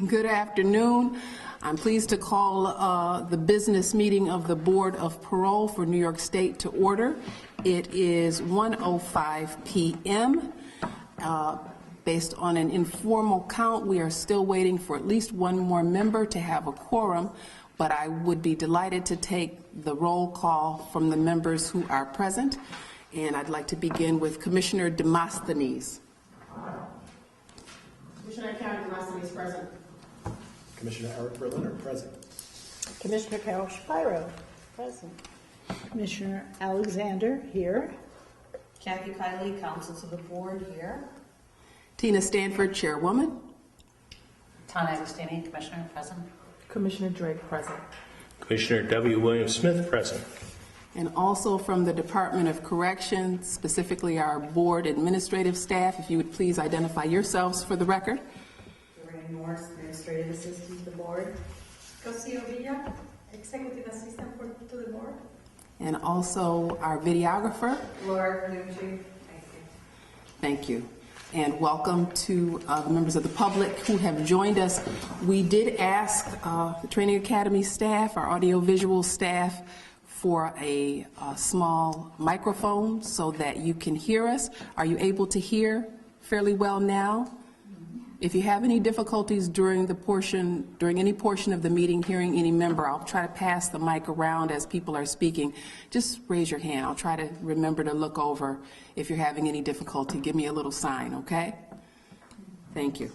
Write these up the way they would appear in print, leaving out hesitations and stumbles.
Good afternoon. I'm pleased to call the business meeting of the Board of Parole for New York State to order. It is 1:05 p.m. Based on an informal count, we are still waiting for at least one more member to have a quorum, but I would be delighted to take the roll call from the members who are present. And I'd like to begin with Commissioner Demosthenes. Commissioner Demosthenes present. Commissioner Eric Berliner, present. Commissioner Carol Shapiro, present. Commissioner Alexander, here. Kathy Kiley, counsel to the board, here. Tina Stanford, Chairwoman. Tana Agostini, Commissioner, present. Commissioner Drake present. Commissioner W. William Smith, present. And also from the Department of Corrections, specifically our board administrative staff, if you would please identify yourselves for the record. Lorraine Morris, administrative assistant to the board. Rocio Villa, executive assistant to the board. And also our videographer. Laura Nucci. Thank you. And welcome to the members of the public who have joined us. We did ask the Training Academy staff, our audiovisual staff, for a small microphone so that you can hear us. Are you able to hear fairly well now? If you have any difficulties during any portion of the meeting hearing any member, I'll try to pass the mic around as people are speaking. Just raise your hand. I'll try to remember to look over. If you're having any difficulty, give me a little sign, okay? Thank you.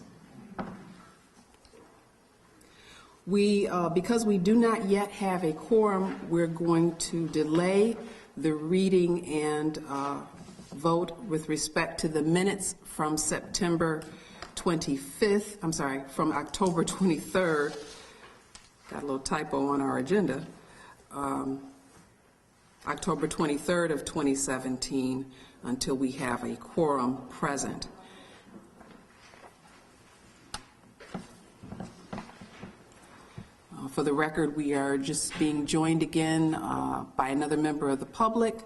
Because we do not yet have a quorum, we're going to delay the reading and vote with respect to the minutes from from October 23rd. Got a little typo on our agenda. October 23rd of 2017 until we have a quorum present. For the record, we are just being joined again by another member of the public,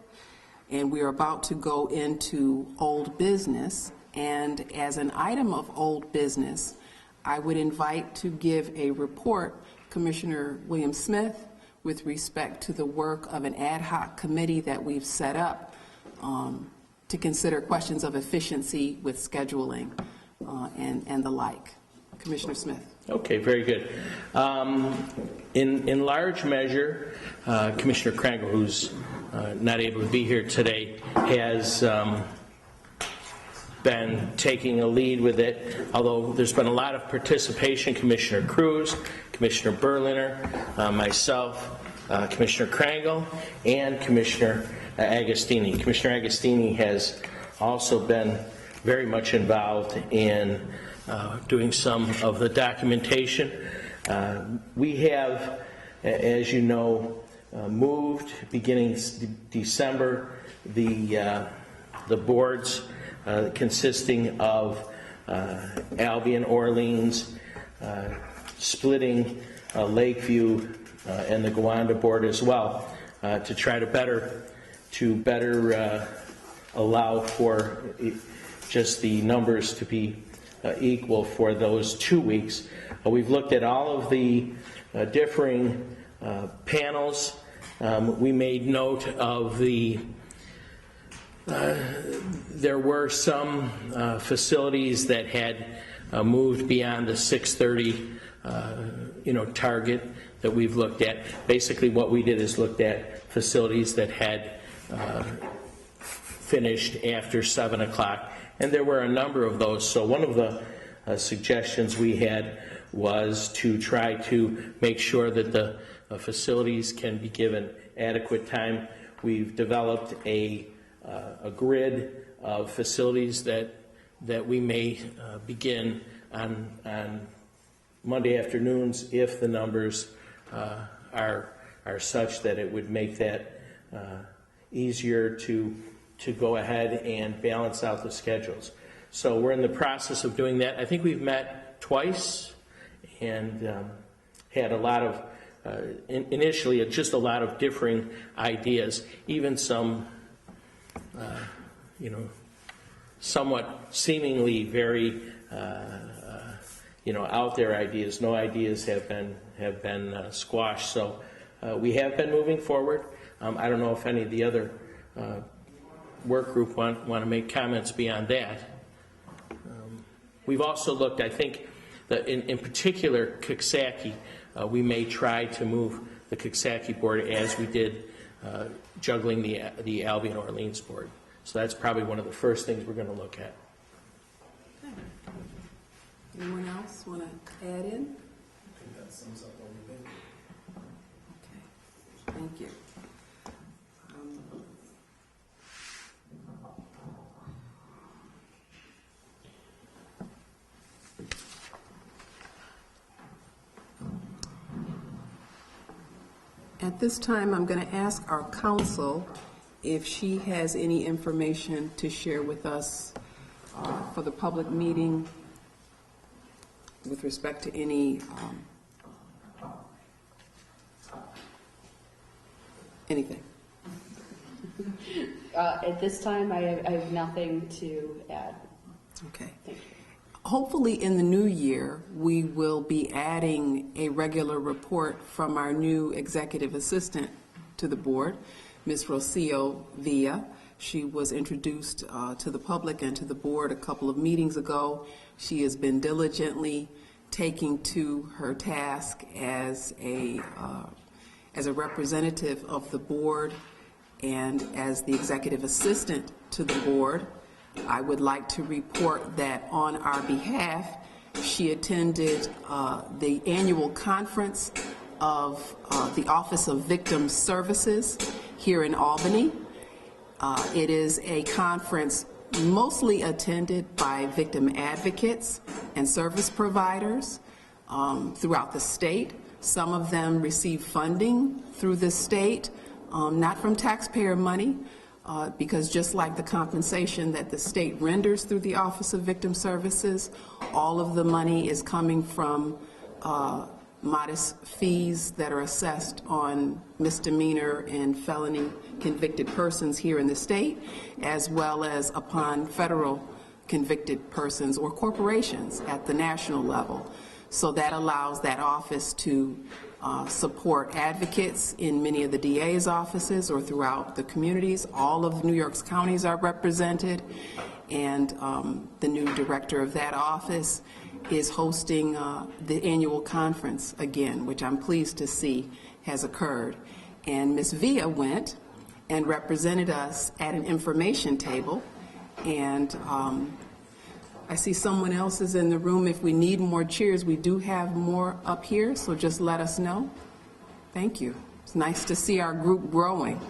and we are about to go into old business. And as an item of old business, I would invite to give a report Commissioner William Smith with respect to the work of an ad hoc committee that we've set up to consider questions of efficiency with scheduling and the like. Commissioner Smith. Okay, very good. In large measure, Commissioner Krangle, who's not able to be here today, has been taking a lead with it, although there's been a lot of participation. Commissioner Cruz, Commissioner Berliner, myself, Commissioner Krangle, and Commissioner Agostini. Commissioner Agostini has also been very much involved in doing some of the documentation. We have, as you know, moved beginning December the boards consisting of Albion, Orleans, splitting Lakeview and the Gowanda board as well to try to better allow for just the numbers to be equal for those 2 weeks. We've looked at all of the differing panels. We made note of there were some facilities that had moved beyond the 6:30 target that we've looked at. Basically what we did is looked at facilities that had finished after 7 o'clock, and there were a number of those. So one of the suggestions we had was to try to make sure that the facilities can be given adequate time. We've developed a grid of facilities that we may begin on Monday afternoons if the numbers are such that it would make that easier to go ahead and balance out the schedules. So we're in the process of doing that. I think we've met twice and had a lot of initially just a lot of differing ideas, even some somewhat seemingly very out there ideas. No ideas have been squashed. So we have been moving forward. I don't know if any of the other work group want to make comments beyond that. We've also looked, I think, that in particular, Coxsackie, we may try to move the Coxsackie board as we did juggling the Albion Orleans board. So that's probably one of the first things we're going to look at. Anyone else want to add in? I think that sums up what we've been. Okay, thank you. At this time, I'm going to ask our counsel if she has any information to share with us for the public meeting with respect to any anything. At this time, I have nothing to add. Okay. Thank you. Hopefully in the new year, we will be adding a regular report from our new executive assistant to the board, Ms. Rocio Villa. She was introduced to the public and to the board a couple of meetings ago. She has been diligently taking to her task as a representative of the board and as the executive assistant to the board. I would like to report that on our behalf, she attended the annual conference of the Office of Victim Services here in Albany. It is a conference mostly attended by victim advocates and service providers throughout the state. Some of them receive funding through the state, not from taxpayer money, because just like the compensation that the state renders through the Office of Victim Services, all of the money is coming from modest fees that are assessed on misdemeanor and felony convicted persons here in the state, as well as upon federal convicted persons or corporations at the national level. So that allows that office to support advocates in many of the DA's offices or throughout the communities. All of New York's counties are represented, and the new director of that office is hosting the annual conference again, which I'm pleased to see has occurred. And Ms. Villa went and represented us at an information table, and I see someone else is in the room. If we need more chairs, we do have more up here, so just let us know. Thank you. It's nice to see our group growing.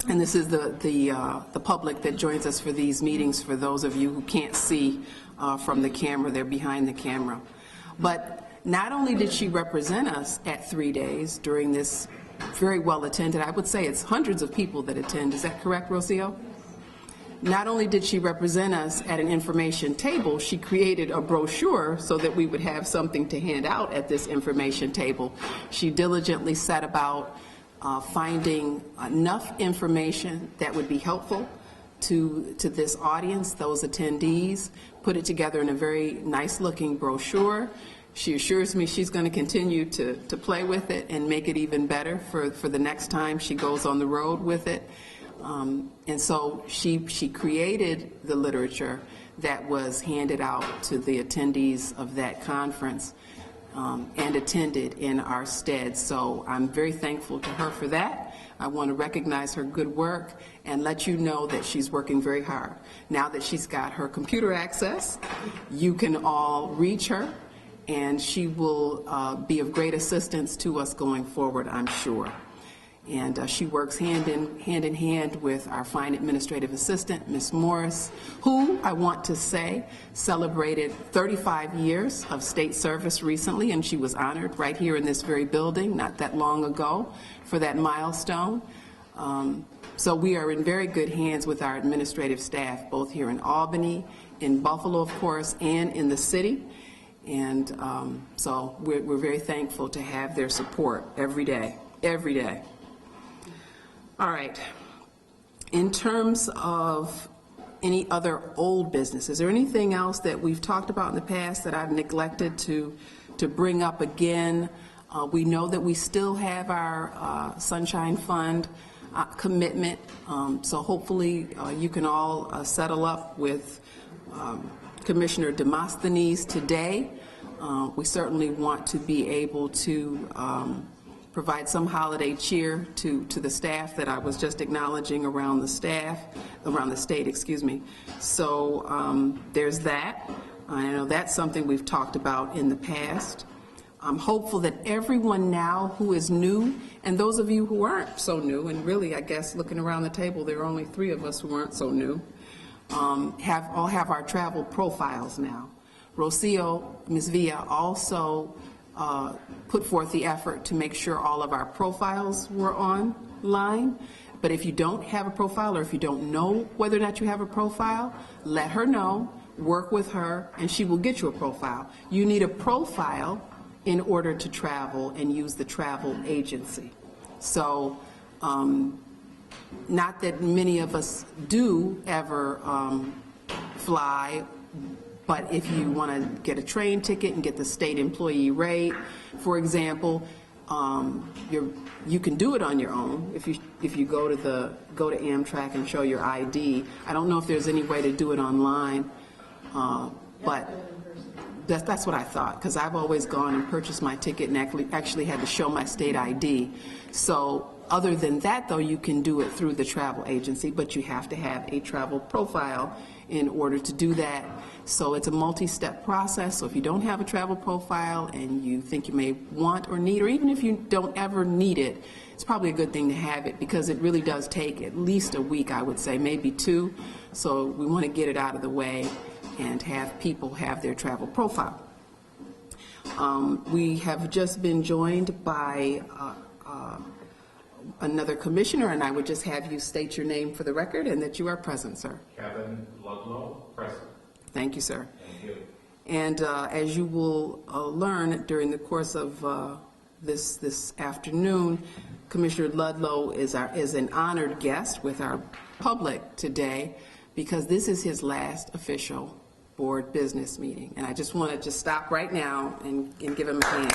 And this is the public that joins us for these meetings, for those of you who can't see from the camera. They're behind the camera. But not only did she represent us at 3 days during this very well attended, I would say it's hundreds of people that attend. Is that correct, Rocio? Not only did she represent us at an information table, she created a brochure so that we would have something to hand out at this information table. She diligently set about finding enough information that would be helpful to this audience, those attendees, put it together in a very nice-looking brochure. She assures me she's going to continue to play with it and make it even better for the next time she goes on the road with it. And so she created the literature that was handed out to the attendees of that conference and attended in our stead. So I'm very thankful to her for that. I want to recognize her good work and let you know that she's working very hard. Now that she's got her computer access, you can all reach her, and she will be of great assistance to us going forward, I'm sure. And she works hand in hand with our fine administrative assistant, Ms. Morris, who, I want to say, celebrated 35 years of state service recently, and she was honored right here in this very building not that long ago for that milestone. So we are in very good hands with our administrative staff, both here in Albany, in Buffalo, of course, and in the city. And so we're very thankful to have their support every day, every day. All right. In terms of any other old business? Is there anything else that we've talked about in the past that I've neglected to bring up again? We know that we still have our Sunshine Fund commitment, so hopefully you can all settle up with Commissioner Demosthenes today. We certainly want to be able to provide some holiday cheer to the staff that I was just acknowledging around the state, excuse me. So there's that. I know that's something we've talked about in the past. I'm hopeful that everyone now who is new, and those of you who aren't so new, and really I guess looking around the table there are only 3 of us who aren't so new, all have our travel profiles now. Rocio, Ms. Villa, also put forth the effort to make sure all of our profiles were online. But if you don't have a profile, or if you don't know whether or not you have a profile, let her know, work with her, and she will get you a profile. You need a profile in order to travel and use the travel agency. So, not that many of us do ever fly, but if you want to get a train ticket and get the state employee rate, for example, you can do it on your own if you go to Amtrak and show your ID. I don't know if there's any way to do it online, but that's what I thought, because I've always gone and purchased my ticket and actually had to show my state ID. So other than that, though, you can do it through the travel agency, but you have to have a travel profile in order to do that. So it's a multi-step process. So if you don't have a travel profile and you think you may want or need, or even if you don't ever need it, it's probably a good thing to have it, because it really does take at least a week, I would say, maybe 2. So we want to get it out of the way and have people have their travel profile. We have just been joined by another commissioner, and I would just have you state your name for the record and that you are present, sir. Kevin Ludlow, present. Thank you, sir. Thank you. And as you will learn during the course of this afternoon, Commissioner Ludlow is an honored guest with our public today, because this is his last official board business meeting. And I just want to just stop right now and give him a hand.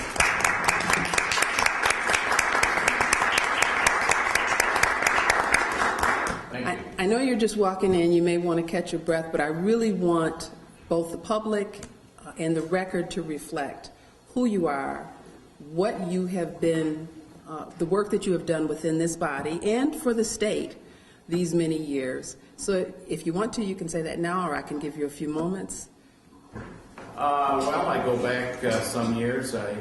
I know you're just walking in, you may want to catch your breath, but I really want both the public and the record to reflect who you are, what you have been, the work that you have done within this body and for the state these many years. So if you want to, you can say that now, or I can give you a few moments. Well, I go back some years. I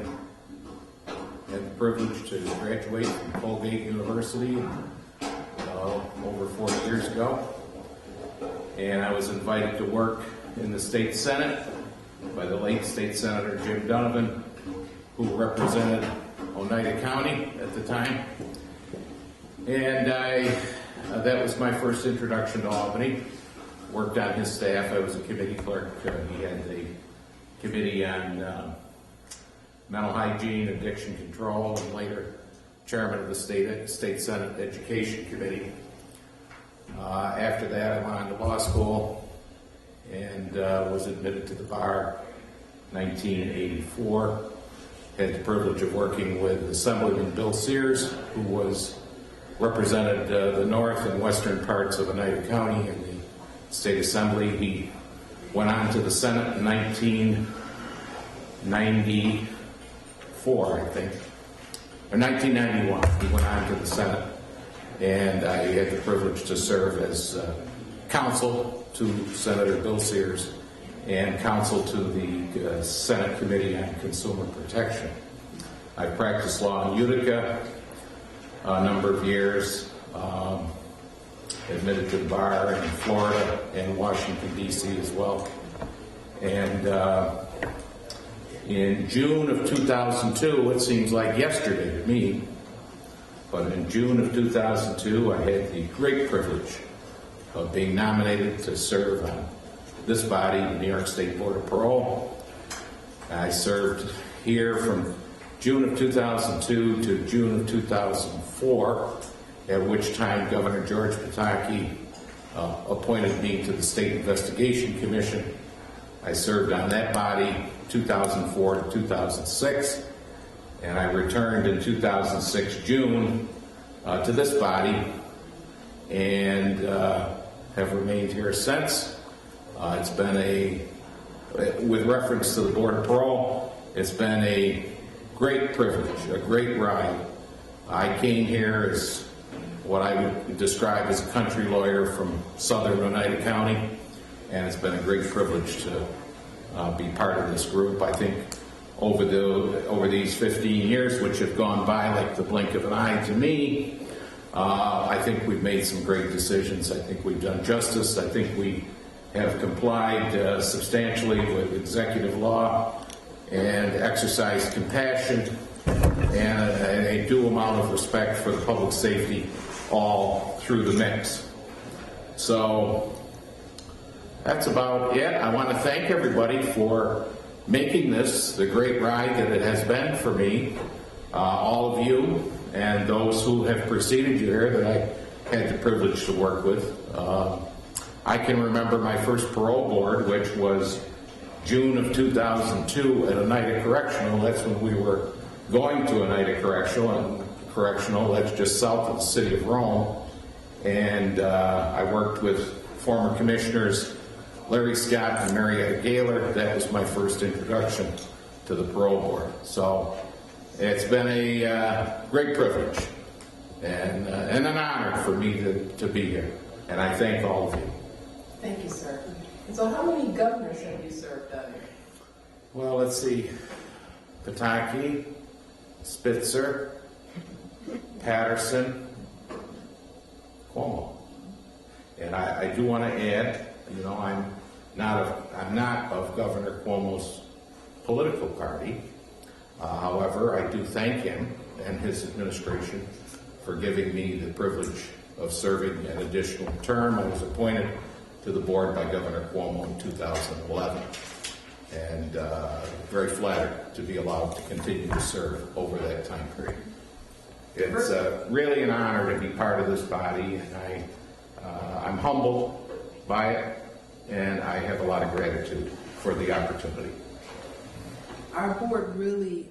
had the privilege to graduate from Colgate University over 40 years ago, and I was invited to work in the state senate by the late state senator Jim Donovan, who represented Oneida County at the time, and that was my first introduction to Albany. Worked on his staff. I was a committee clerk. He had the committee on mental hygiene, addiction control, and later chairman of the state senate education committee. After that, I went on to law school and was admitted to the bar in 1984. Had the privilege of working with Assemblyman Bill Sears, who represented the north and western parts of Oneida County in the state assembly. He went on to the Senate in 1994, I think, or 1991. He went on to the Senate, and I had the privilege to serve as counsel to Senator Bill Sears and counsel to the Senate Committee on Consumer Protection. I practiced law in Utica a number of years, admitted to the bar in Florida and Washington, D.C. as well. And in June of 2002, it seems like yesterday to me, but in June of 2002, I had the great privilege of being nominated to serve on this body, the New York State Board of Parole. I served here from June of 2002 to June of 2004, at which time Governor George Pataki appointed me to the State Investigation Commission. I served on that body 2004 to 2006, and I returned in 2006 June to this body, and have remained here since. It's been with reference to the Board of Parole, it's been a great privilege, a great ride. I came here as what I would describe as a country lawyer from southern Oneida County, and it's been a great privilege to be part of this group. I think over these 15 years, which have gone by like the blink of an eye to me, I think we've made some great decisions. I think we've done justice. I think we have complied substantially with executive law and exercised compassion and a due amount of respect for the public safety all through the mix. So that's about it. I want to thank everybody for making this the great ride that it has been for me, all of you and those who have preceded you here that I had the privilege to work with. I can remember my first parole board, which was June of 2002 at Oneida Correctional. That's when we were going to Oneida Correctional, that's just south of the city of Rome. And I worked with former commissioners Larry Scott and Marietta Gaylor. That was my first introduction to the parole board. So it's been a great privilege and an honor for me to be here. And I thank all of you. Thank you, sir. And so how many governors have you served under? Well, let's see. Pataki, Spitzer, Patterson, Cuomo. And I do want to add, you know, I'm not of Governor Cuomo's political party. However, I do thank him and his administration for giving me the privilege of serving an additional term. I was appointed to the board by Governor Cuomo in 2011, and very flattered to be allowed to continue to serve over that time period. It's really an honor to be part of this body, and I'm humbled by it, and I have a lot of gratitude for the opportunity. Our board really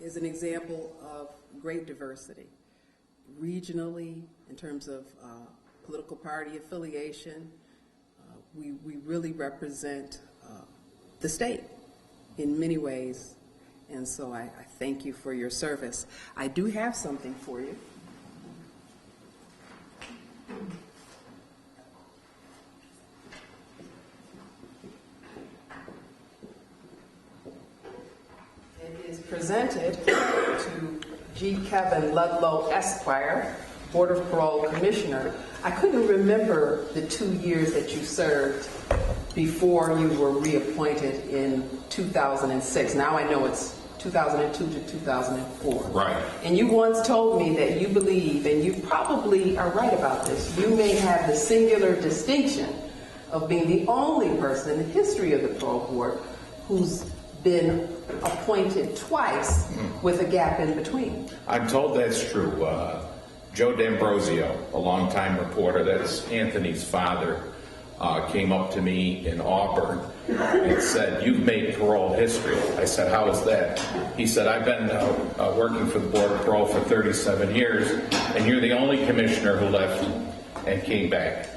is an example of great diversity, regionally, in terms of political party affiliation. We really represent the state in many ways, and so I thank you for your service. I do have something for you. It is presented to G. Kevin Ludlow, Esquire, Board of Parole Commissioner. I couldn't remember the 2 years that you served before you were reappointed in 2006. Now I know it's 2002 to 2004. Right. And you once told me that you believe, and you probably are right about this, you may have the singular distinction of being the only person in the history of the parole board who's been appointed twice with a gap in between. I'm told that's true. Joe D'Ambrosio, a longtime reporter, that's Anthony's father, came up to me in Auburn and said, "You've made parole history." I said, "How is that?" He said, "I've been working for the Board of Parole for 37 years, and you're the only commissioner who left and came back."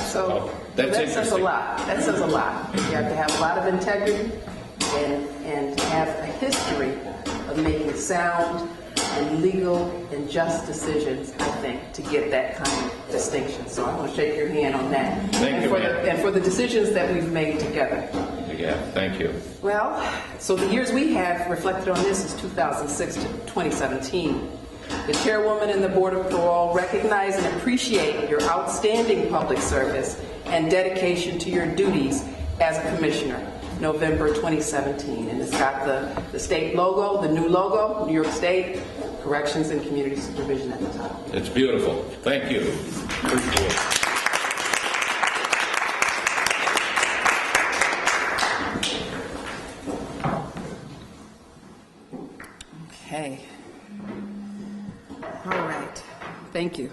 So that's that says a lot. That says a lot. You have to have a lot of integrity and have a history of making sound and legal and just decisions, I think, to get that kind of distinction. So I want to shake your hand on that. Thank you, and for the decisions that we've made together. Yeah, thank you. Well, so the years we have reflected on this is 2006 to 2017. The chairwoman and the Board of Parole recognize and appreciate your outstanding public service and dedication to your duties as a commissioner. November 2017, and it's got the state logo, the new logo, New York State Corrections and Community Supervision at the top. It's beautiful. Thank you. Appreciate it. Okay. All right. Thank you.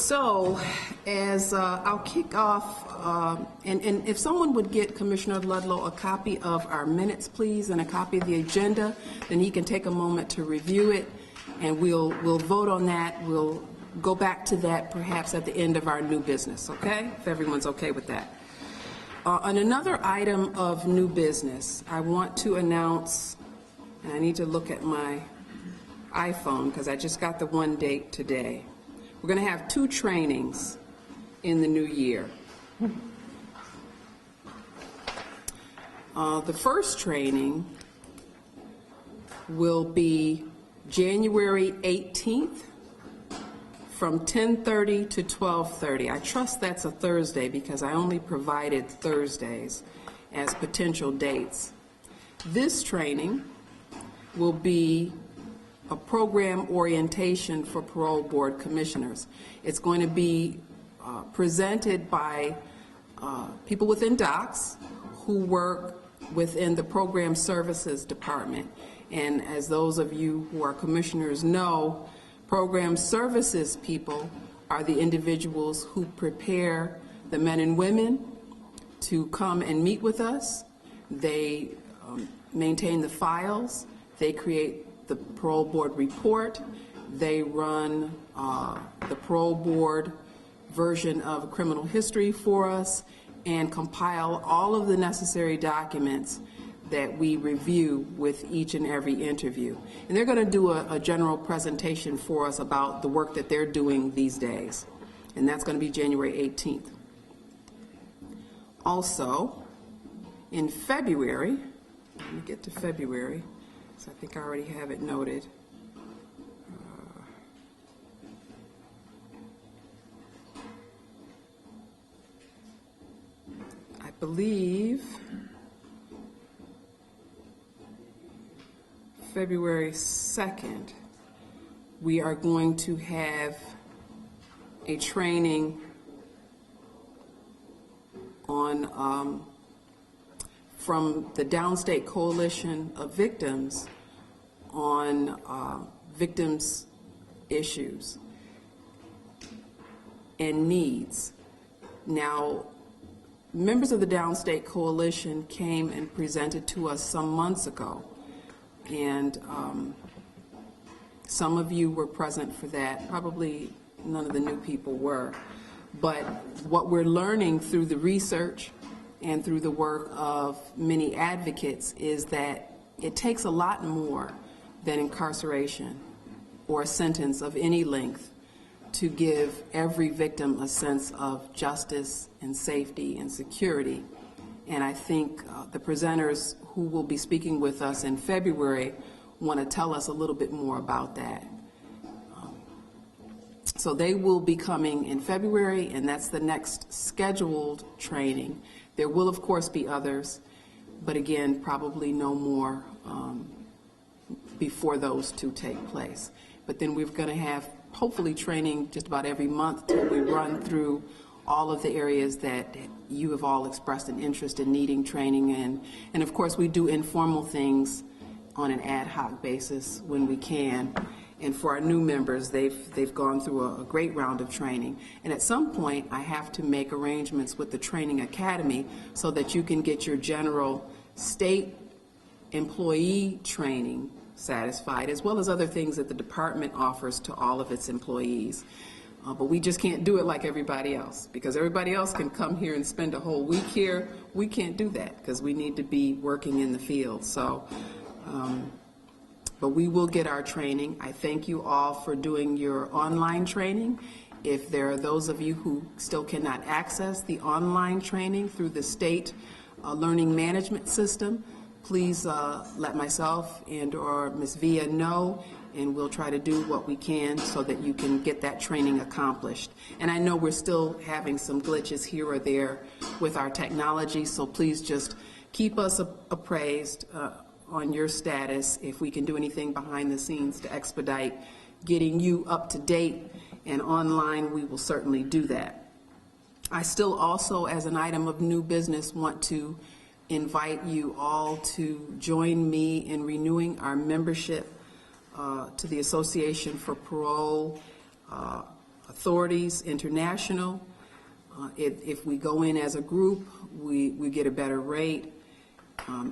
So, as I'll kick off, and if someone would get Commissioner Ludlow a copy of our minutes, please, and a copy of the agenda, then he can take a moment to review it, and we'll vote on that. We'll go back to that perhaps at the end of our new business, okay? If everyone's okay with that. On another item of new business, I want to announce, and I need to look at my iPhone because I just got the one date today. We're going to have 2 trainings in the new year. The first training will be January 18th from 10:30 to 12:30. I trust that's a Thursday because I only provided Thursdays as potential dates. This training will be a program orientation for parole board commissioners. It's going to be presented by people within DOCS who work within the program services department. And as those of you who are commissioners know, program services people are the individuals who prepare the men and women to come and meet with us. They maintain the files. They create the parole board report. They run the parole board version of criminal history for us and compile all of the necessary documents that we review with each and every interview. And they're going to do a general presentation for us about the work that they're doing these days. And that's going to be January 18th. Also, in February, let me get to February, so I think I already have it noted. I believe February 2nd, we are going to have a training on from the Downstate Coalition of Victims on victims' issues and needs. Now, members of the Downstate Coalition came and presented to us some months ago, and some of you were present for that. Probably none of the new people were. But what we're learning through the research and through the work of many advocates is that it takes a lot more than incarceration or a sentence of any length to give every victim a sense of justice and safety and security. And I think the presenters who will be speaking with us in February want to tell us a little bit more about that. So they will be coming in February, and that's the next scheduled training. There will, of course, be others, but again, probably no more before those 2 take place. But then we're going to have, hopefully, training just about every month till we run through all of the areas that you have all expressed an interest in needing training in. And of course, we do informal things on an ad hoc basis when we can. And for our new members, they've gone through a great round of training. And at some point, I have to make arrangements with the Training Academy so that you can get your general state employee training satisfied, as well as other things that the department offers to all of its employees. But we just can't do it like everybody else, because everybody else can come here and spend a whole week here. We can't do that because we need to be working in the field. So, but we will get our training. I thank you all for doing your online training. If there are those of you who still cannot access the online training through the state learning management system, please let myself and or Ms. Villa know, and we'll try to do what we can so that you can get that training accomplished. And I know we're still having some glitches here or there with our technology, so please just keep us appraised on your status. If we can do anything behind the scenes to expedite getting you up to date and online, we will certainly do that. I still also, as an item of new business, want to invite you all to join me in renewing our membership to the Association for Parole Authorities International. If we go in as a group, we get a better rate,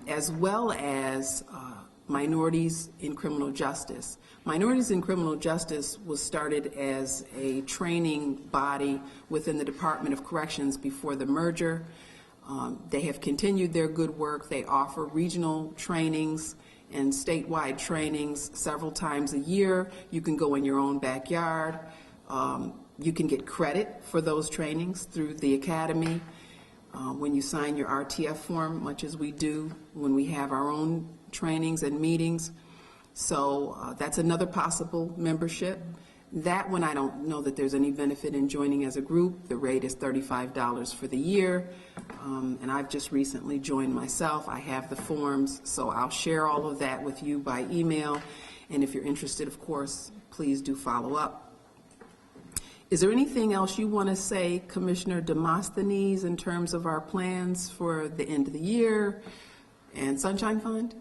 as well as Minorities in Criminal Justice. Minorities in Criminal Justice was started as a training body within the Department of Corrections before the merger. They have continued their good work. They offer regional trainings and statewide trainings several times a year. You can go in your own backyard. You can get credit for those trainings through the academy when you sign your RTF form, much as we do when we have our own trainings and meetings. So that's another possible membership. That one, I don't know that there's any benefit in joining as a group. The rate is $35 for the year, and I've just recently joined myself. I have the forms, so I'll share all of that with you by email, and if you're interested, of course, please do follow up. Is there anything else you want to say, Commissioner Demosthenes, in terms of our plans for the end of the year and Sunshine Fund?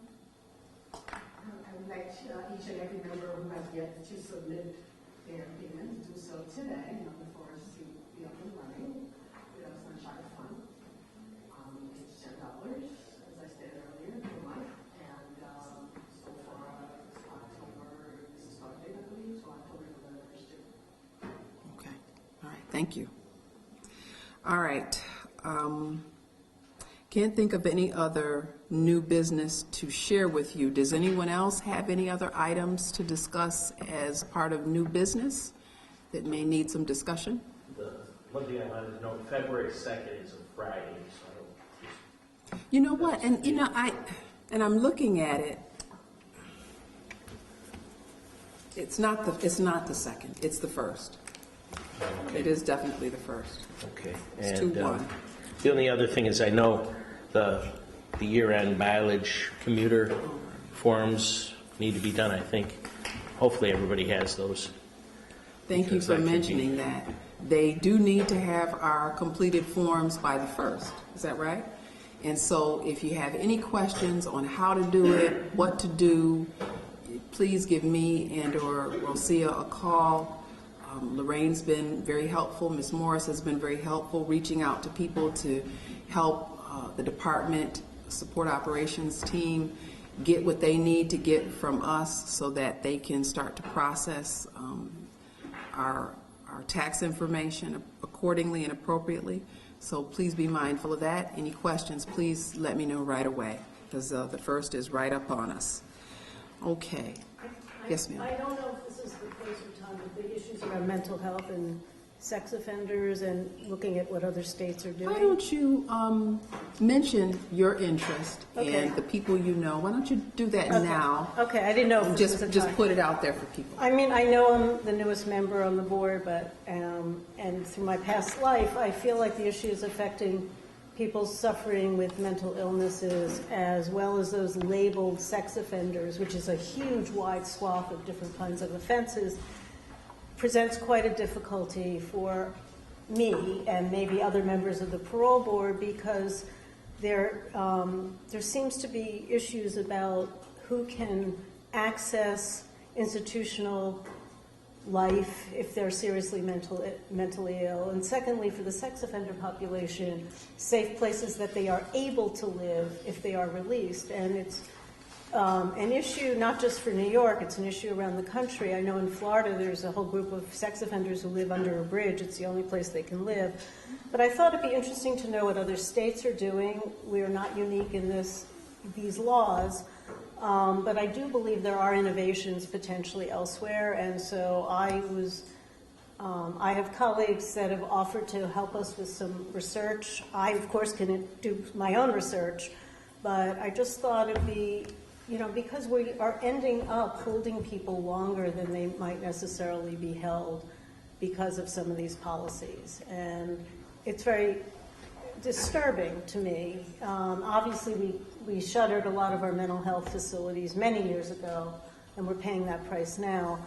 I would like each and every member who has yet to submit their payment to do so today, before us to be up and running. We have Sunshine Fund. It's $10, as I stated earlier, per month. And so far, October, this is our date, I believe, so October, November, Okay. All right. Thank you. All right. Can't think of any other new business to share with you. Does anyone else have any other items to discuss as part of new business that may need some discussion? The one thing I wanted to know, February 2nd is a Friday, so I don't. You know what? And you know, I'm looking at it. It's not the second. It's the first. Okay. It is definitely the first. Okay. It's And 2-1. the only other thing is I know the year-end mileage commuter forms need to be done, I think. Hopefully everybody has those. Thank you Because for that could be- mentioning that. They do need to have our completed forms by the 1st. Is that right? And so if you have any questions on how to do it, what to do, please give me and or Rosia a call. Lorraine's been very helpful. Ms. Morris has been very helpful reaching out to people to help the department support operations team get what they need to get from us so that they can start to process our tax information accordingly and appropriately. So please be mindful of that. Any questions, please let me know right away, because the 1st is right up on us. Okay. Yes, ma'am. I don't know if this is the place or time, but the issues around mental health and sex offenders and looking at what other states are doing. Why don't you mention your interest Okay. and the people you know? Why don't you do that now? Okay, I didn't know if And this was the just time. put it out there for people. I mean, I know I'm the newest member on the board, but, and through my past life, I feel like the issue is affecting people suffering with mental illnesses as well as those labeled sex offenders, which is a huge wide swath of different kinds of offenses, presents quite a difficulty for me and maybe other members of the parole board because there seems to be issues about who can access institutional life if they're seriously mentally ill, and secondly, for the sex offender population, safe places that they are able to live if they are released. And it's an issue not just for New York, it's an issue around the country. I know in Florida there's a whole group of sex offenders who live under a bridge. It's the only place they can live. But I thought it'd be interesting to know what other states are doing. We are not unique in these laws. But I do believe there are innovations potentially elsewhere, and so I have colleagues that have offered to help us with some research. I, of course, can do my own research, but I just thought it'd be, because we are ending up holding people longer than they might necessarily be held because of some of these policies, and it's very disturbing to me. Obviously, we shuttered a lot of our mental health facilities many years ago, and we're paying that price now.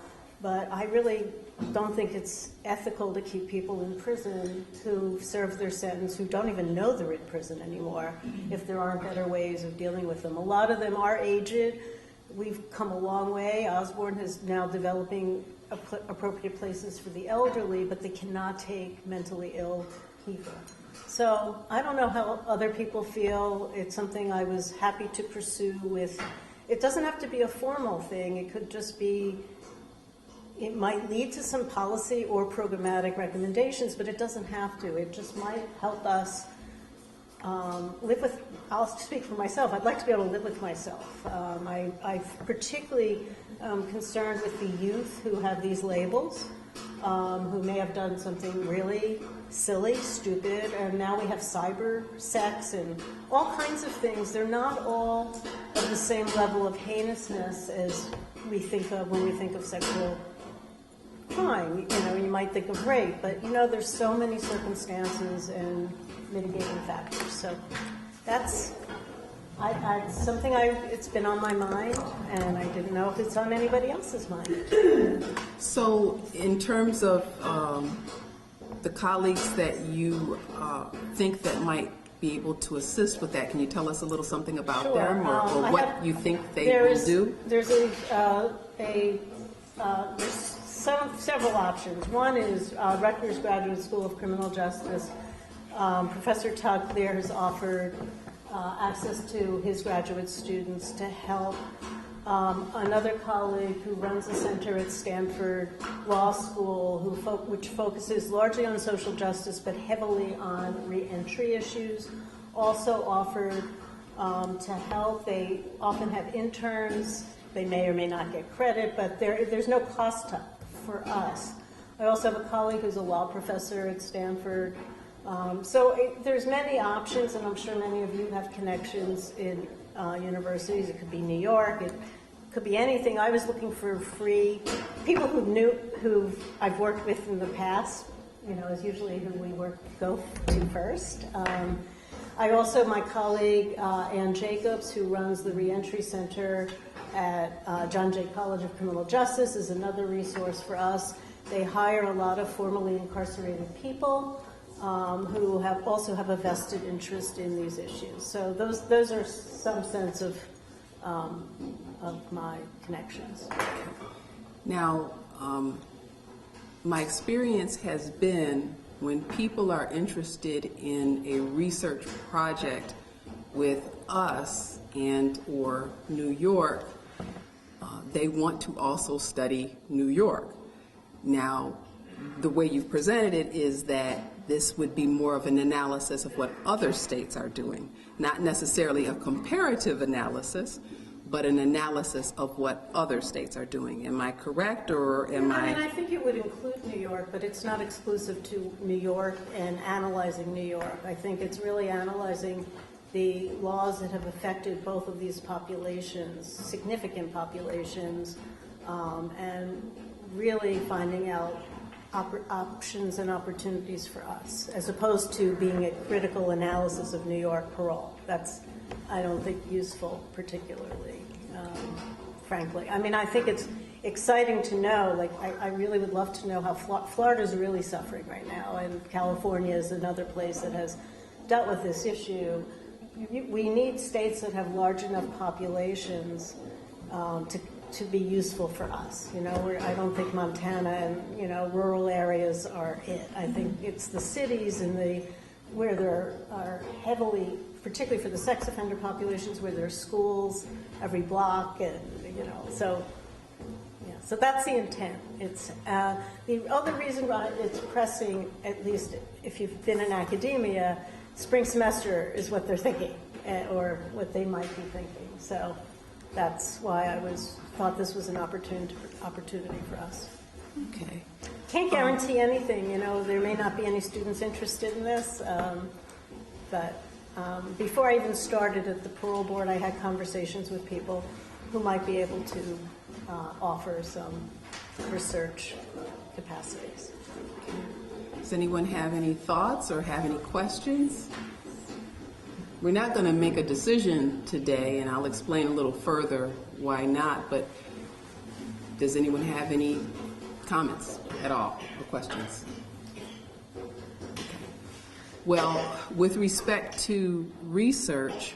But I really don't think it's ethical to keep people in prison who serve their sentence, who don't even know they're in prison anymore, if there aren't better ways of dealing with them. A lot of them are aged. We've come a long way. Osborne is now developing appropriate places for the elderly, but they cannot take mentally ill people. So I don't know how other people feel. It's something I was happy to pursue with. It doesn't have to be a formal thing. It could just be, it might lead to some policy or programmatic recommendations, but it doesn't have to. It just might help us live with, I'll speak for myself, I'd like to be able to live with myself. I'm particularly concerned with the youth who have these labels, who may have done something really silly, stupid, and now we have cyber sex and all kinds of things. They're not all of the same level of heinousness as we think of when we think of sexual crime. You know, you might think of rape, but you know, there's so many circumstances and mitigating factors. So that's something it's been on my mind, and I didn't know if it's on anybody else's mind. So in terms of the colleagues that you think that might be able to assist with that, can you tell us a little something about Sure. them or what you think they will do? There's several options. One is Rutgers Graduate School of Criminal Justice. Professor Tuck there has offered access to his graduate students to help. Another colleague who runs a center at Stanford Law School, which focuses largely on social justice but heavily on reentry issues, also offered to help. They often have interns. They may or may not get credit, but there's no cost for us. I also have a colleague who's a law professor at Stanford. There's many options, and I'm sure many of you have connections in universities. It could be New York. It could be anything. I was looking for free people who I've worked with in the past. You know, is usually who we go to first. My colleague Ann Jacobs, who runs the Reentry Center at John Jay College of Criminal Justice, is another resource for us. They hire a lot of formerly incarcerated people who also have a vested interest in these issues. So those are some sense of my connections. Now, my experience has been when people are interested in a research project with us and or New York, they want to also study New York. Now, the way you've presented it is that this would be more of an analysis of what other states are doing, not necessarily a comparative analysis, but an analysis of what other states are doing. Am I correct, or am I? I think it would include New York, but it's not exclusive to New York and analyzing New York. I think it's really analyzing the laws that have affected both of these populations, significant populations, and really finding out options and opportunities for us, as opposed to being a critical analysis of New York parole. That's, I don't think, useful particularly, frankly. I mean, I think it's exciting to know, like, I really would love to know how Florida's really suffering right now, and California is another place that has dealt with this issue. We need states that have large enough populations to be useful for us. You know, I don't think Montana and, you know, rural areas are it. I think it's the cities and where there are heavily, particularly for the sex offender populations, where there are schools every block, and, you know, so that's the intent. It's the other reason why it's pressing, at least if you've been in academia, spring semester is what they're thinking, or what they might be thinking. So that's why I thought this was an opportunity for us. Okay. Can't guarantee anything, you know, there may not be any students interested in this, but before I even started at the parole board, I had conversations with people who might be able to offer some research capacities. Does anyone have any thoughts or have any questions? We're not going to make a decision today, and I'll explain a little further why not, but does anyone have any comments at all or questions? Well, with respect to research,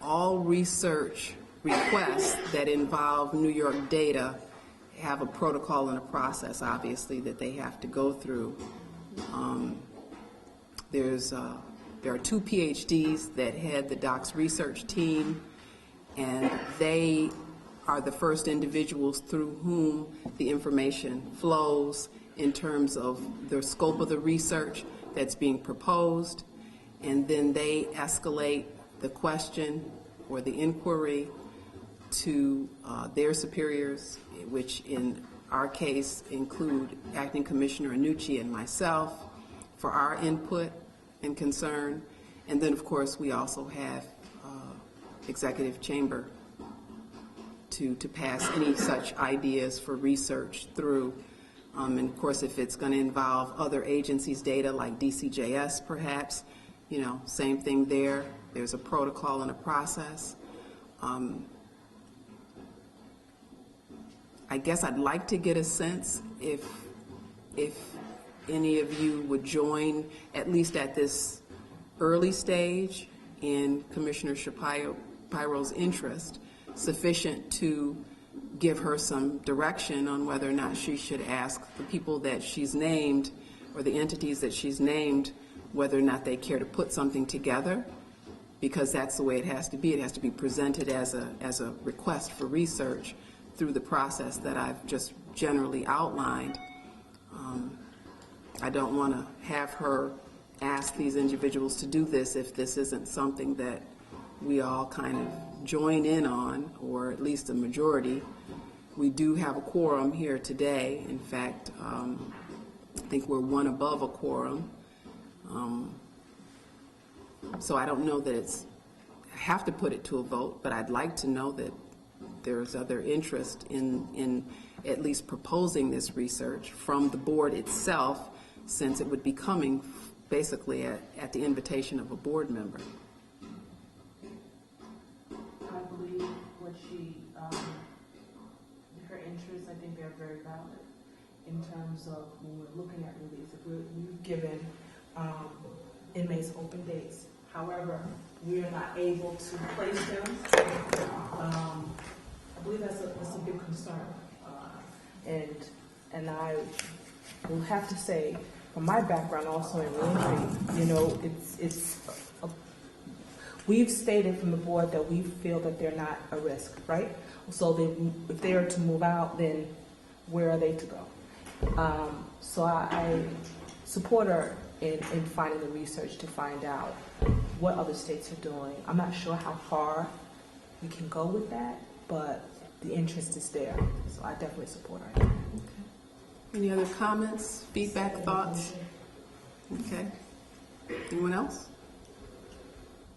all research requests that involve New York data have a protocol and a process, obviously, that they have to go through. There are 2 PhDs that head the DOCS research team, and they are the first individuals through whom the information flows in terms of the scope of the research that's being proposed, and then they escalate the question or the inquiry to their superiors, which in our case include Acting Commissioner Annucci and myself, for our input and concern. And then, of course, we also have Executive Chamber to pass any such ideas for research through. And of course, if it's going to involve other agencies' data like DCJS perhaps, you know, same thing there. There's a protocol and a process. I guess I'd like to get a sense if any of you would join, at least at this early stage, in Commissioner Shapiro's interest, sufficient to give her some direction on whether or not she should ask the people that she's named or the entities that she's named whether or not they care to put something together, because that's the way it has to be. It has to be presented as a request for research through the process that I've just generally outlined. I don't want to have her ask these individuals to do this if this isn't something that we all kind of join in on, or at least a majority. We do have a quorum here today. In fact, I think we're one above a quorum. So I don't know that I have to put it to a vote, but I'd like to know that there's other interest in at least proposing this research from the board itself, since it would be coming basically at the invitation of a board member. I believe what her interests, I think they're very valid in terms of when we're looking at release. If we've given inmates open dates, however, we are not able to place them. I believe that's a big concern, and I will have to say, from my background also in reentry, you know, we've stated from the board that we feel that they're not a risk, right? So if they are to move out, then where are they to go? So I support her in finding the research to find out what other states are doing. I'm not sure how far we can go with that, but the interest is there. So I definitely support her. Okay. Any other comments, feedback, thoughts? Okay. Anyone else?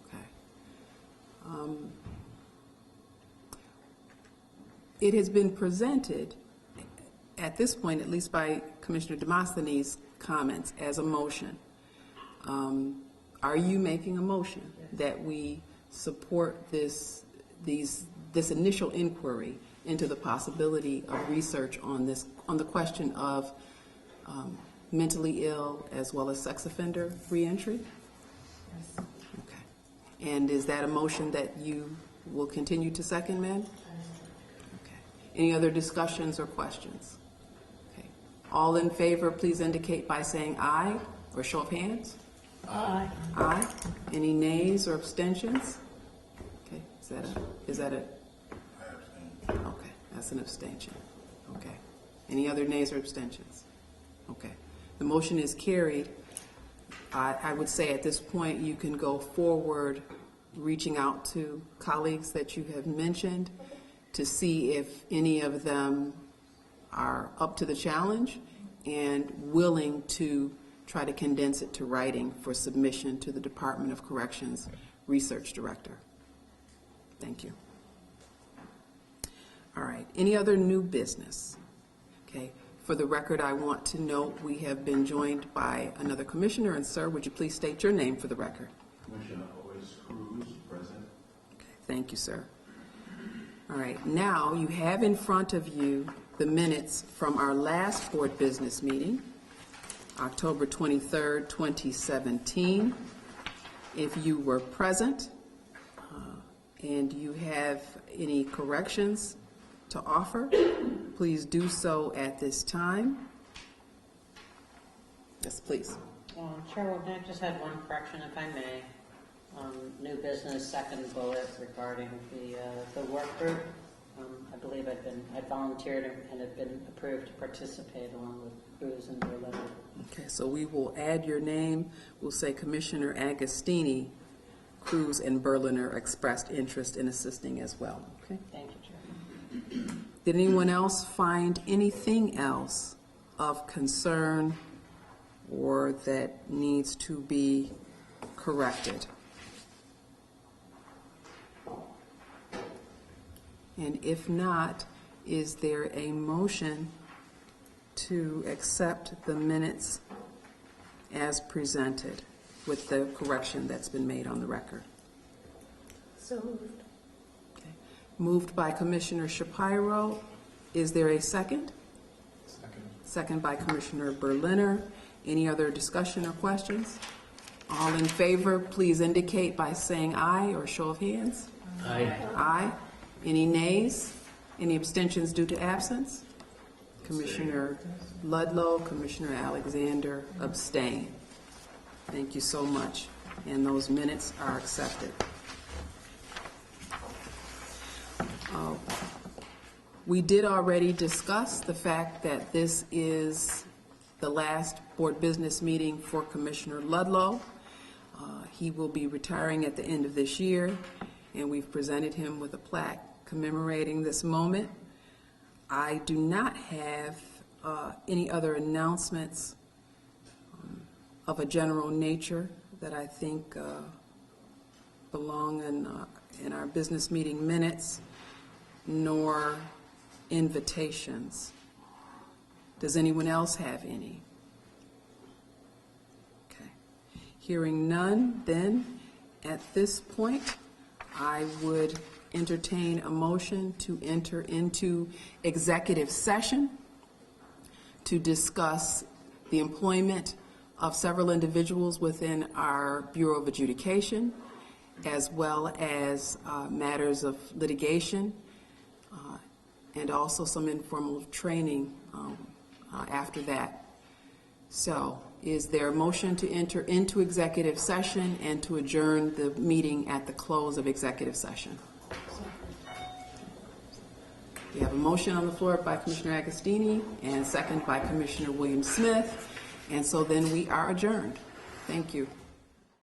Okay. It has been presented at this point, at least by Commissioner Demosthenes' comments, as a motion. Are you making a motion that we support this initial inquiry into the possibility of research on the question of mentally ill as well as sex offender reentry? Yes. Okay. And is that a motion that you will continue to second, ma'am? Okay. Any other discussions or questions? Okay. All in favor, please indicate by saying aye or show of hands. Aye. Aye. Any nays or abstentions? Okay. Is that a? Okay. That's an abstention. Okay. Any other nays or abstentions? Okay. The motion is carried. I would say at this point you can go forward reaching out to colleagues that you have mentioned to see if any of them are up to the challenge and willing to try to condense it to writing for submission to the Department of Corrections Research Director. Thank you. All right. Any other new business? Okay. For the record, I want to note we have been joined by another commissioner, and sir, would you please state your name for the record? Commissioner Otis Cruz, present. Okay. Thank you, sir. All right. Now you have in front of you the minutes from our last board business meeting, October 23rd, 2017. If you were present and you have any corrections to offer, please do so at this time. Yes, please. Chairwoman, I just had one correction, if I may. New business, second bullet regarding the work group. I believe I volunteered and have been approved to participate along with Cruz and Berlin. Okay, so we will add your name. We'll say Commissioner Agostini, Cruz, and Berliner expressed interest in assisting as well. Okay. Thank you, Chairman. Did anyone else find anything else of concern or that needs to be corrected? And if not, is there a motion to accept the minutes as presented with the correction that's been made on the record? So moved. Okay. Moved by Commissioner Shapiro. Is there a second? Second. Second by Commissioner Berliner. Any other discussion or questions? All in favor, please indicate by saying aye or show of hands. Aye. Aye. Any nays? Any abstentions due to absence? Commissioner Ludlow, Commissioner Alexander abstain. Thank you so much. And those minutes are accepted. We did already discuss the fact that this is the last board business meeting for Commissioner Ludlow. He will be retiring at the end of this year, and we've presented him with a plaque commemorating this moment. I do not have any other announcements of a general nature that I think belong in our business meeting minutes, nor invitations. Does anyone else have any? Okay. Hearing none, then at this point, I would entertain a motion to enter into executive session to discuss the employment of several individuals within our Bureau of Adjudication, as well as matters of litigation, and also some informal training after that. So, is there a motion to enter into executive session and to adjourn the meeting at the close of executive session? We have a motion on the floor by Commissioner Agostini and second by Commissioner William Smith. And so then we are adjourned. Thank you.